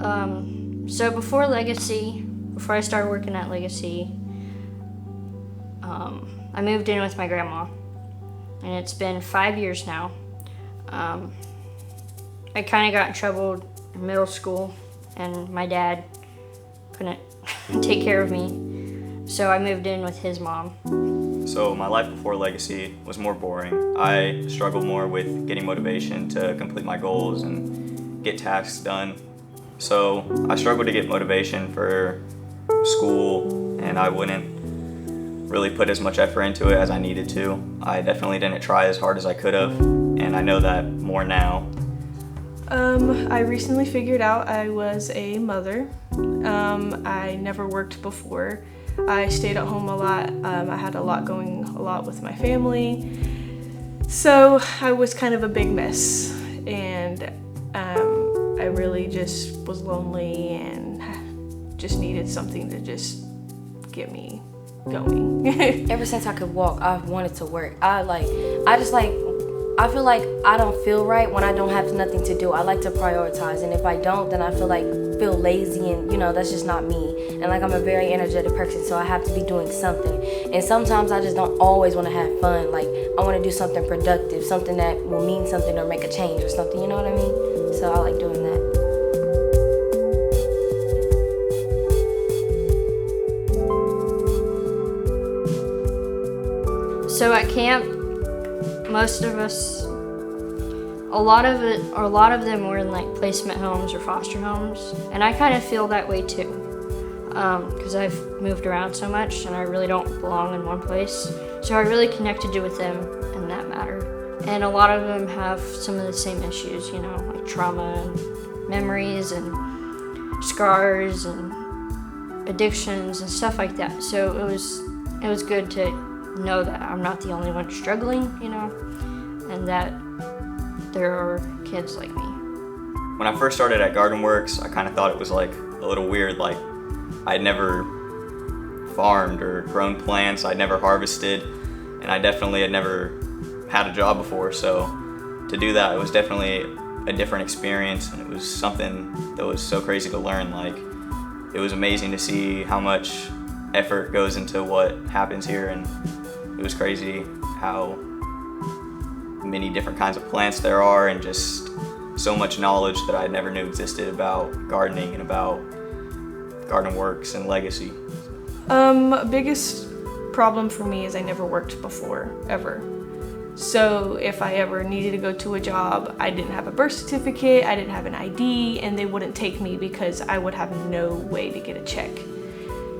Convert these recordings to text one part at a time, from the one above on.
So before I started working at Legacy, I moved in with my grandma, and it's been 5 years now. I kind of got in trouble in middle school, and my dad couldn't take care of me, so I moved in with his mom. So my life before Legacy was more boring. I struggled more with getting motivation to complete my goals and get tasks done. So I struggled to get motivation for school, and I wouldn't really put as much effort into it as I needed to. I definitely didn't try as hard as I could have, and I know that more now. I recently figured out I was a mother. I never worked before. I stayed at home a lot. I had a lot with my family. So I was kind of a big mess, and I really just was lonely and just needed something to just get me going. Ever since I could walk, I've wanted to work. I feel like I don't feel right when I don't have nothing to do. I like to prioritize, and if I don't, then I feel lazy, and that's just not me. And I'm a very energetic person, so I have to be doing something. And sometimes I just don't always want to have fun. Like, I want to do something productive, something that will mean something or make a change or something, you know what I mean? So I like doing that. So at camp, most of us, a lot of them were in like placement homes or foster homes, and I kind of feel that way too, because I've moved around so much and I really don't belong in one place. So I really connected with them in that matter. And a lot of them have some of the same issues, like trauma and memories and scars and addictions and stuff like that. So it was good to know that I'm not the only one struggling, and that there are kids like me. When I first started at Garden Works, I kind of thought it was like a little weird. Like, I'd never farmed or grown plants, I'd never harvested, and I definitely had never had a job before. So to do that, it was definitely a different experience, and it was something that was so crazy to learn. Like, it was amazing to see how much effort goes into what happens here, and it was crazy how many different kinds of plants there are, and just so much knowledge that I never knew existed about gardening and about Garden Works and Legacy. Biggest problem for me is I never worked before, ever. So if I ever needed to go to a job, I didn't have a birth certificate, I didn't have an ID, and they wouldn't take me because I would have no way to get a check.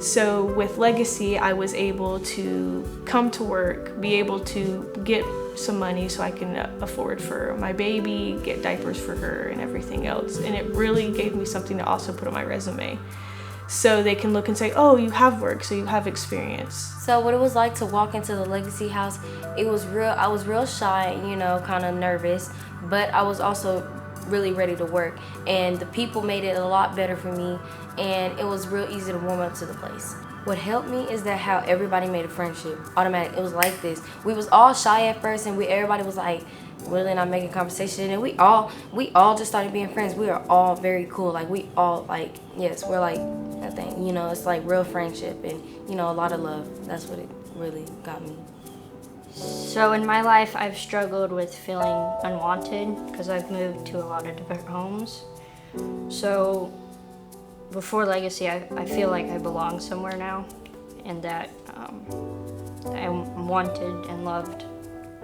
So with Legacy, I was able to come to work, be able to get some money so I can afford for my baby, get diapers for her and everything else. And it really gave me something to also put on my resume. So they can look and say, oh, you have work, so you have experience. So what it was like to walk into the Legacy house, I was real shy, kind of nervous, but I was also really ready to work. And the people made it a lot better for me, and it was real easy to warm up to the place. What helped me is that how everybody made a friendship automatic. It was like this. We was all shy at first, and everybody was like really not making conversation, and we all just started being friends. We are all very cool. Like, we all we're like that thing. It's like real friendship and a lot of love. That's what it really got me. So in my life, I've struggled with feeling unwanted because I've moved to a lot of different homes. So before Legacy, I feel like I belong somewhere now, and that I'm wanted and loved.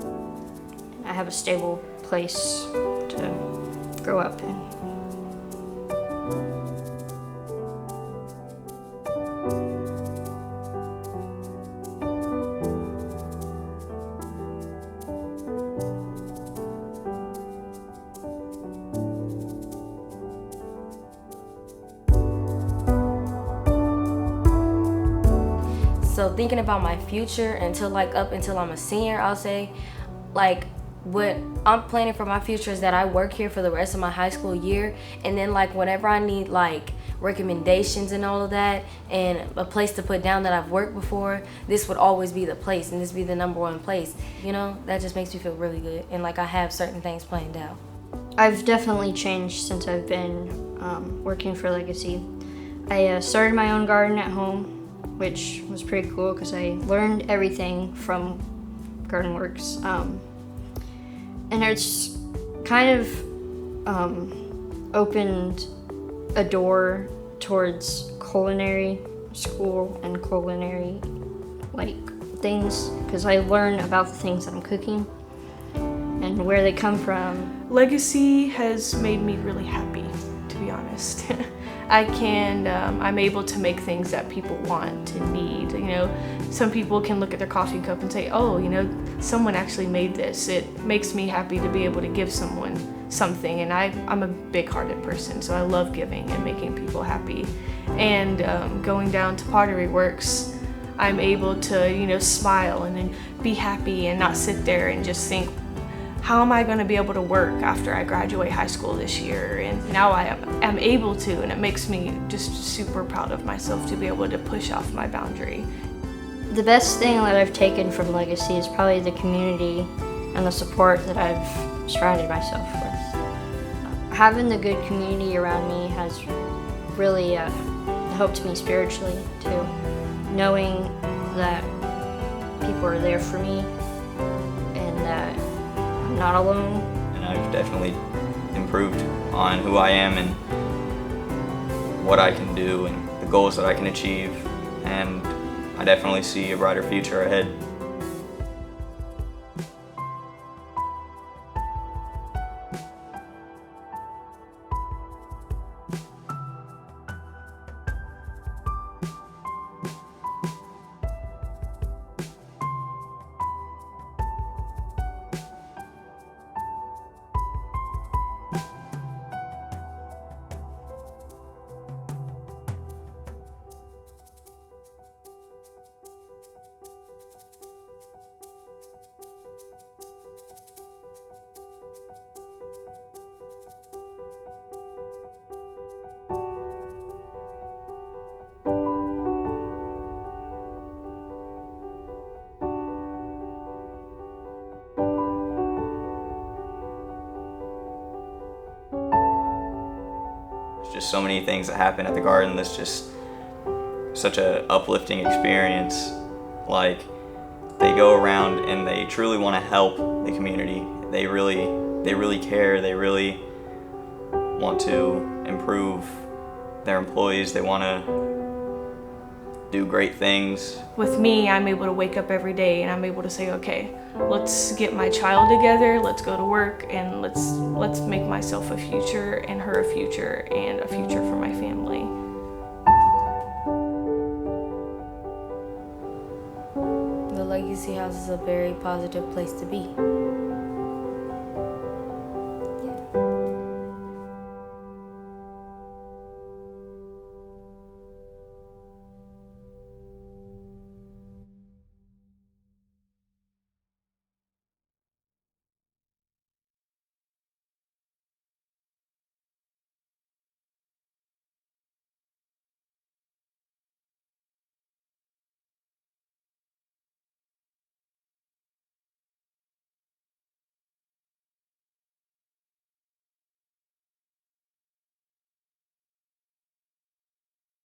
And I have a stable place to grow up in. So thinking about my future up until I'm a senior, I'll say, what I'm planning for my future is that I work here for the rest of my high school year, and then whenever I need recommendations and all of that, and a place to put down that I've worked before, this would always be the place, and this be the #1 place. That just makes me feel really good, and I have certain things planned out. I've definitely changed since I've been working for Legacy. I started my own garden at home, which was pretty cool because I learned everything from Garden Works. And it's kind of opened a door towards culinary school and culinary things, because I learn about the things that I'm cooking and where they come from. Legacy has made me really happy, to be honest. I'm able to make things that people want and need. Some people can look at their coffee cup and say, oh, someone actually made this. It makes me happy to be able to give someone something, and I'm a big-hearted person, so I love giving and making people happy. And going down to Pottery Works, I'm able to, smile and then be happy and not sit there and just think, how am I going to be able to work after I graduate high school this year? And now I am able to, and it makes me just super proud of myself to be able to push off my boundary. The best thing that I've taken from Legacy is probably the community and the support that I've surrounded myself with. Having the good community around me has really helped me spiritually too. Knowing that people are there for me and that I'm not alone. And I've definitely improved on who I am and what I can do and the goals that I can achieve. And I definitely see a brighter future ahead. Just so many things that happen at the garden that's just such a uplifting experience. They go around and they truly want to help the community. They really care. They really want to improve their employees. They want to do great things. With me, I'm able to wake up every day and I'm able to say, okay, let's get my child together, let's go to work, and let's make myself a future and her a future and a future for my family. The Legacy House is a very positive place to be.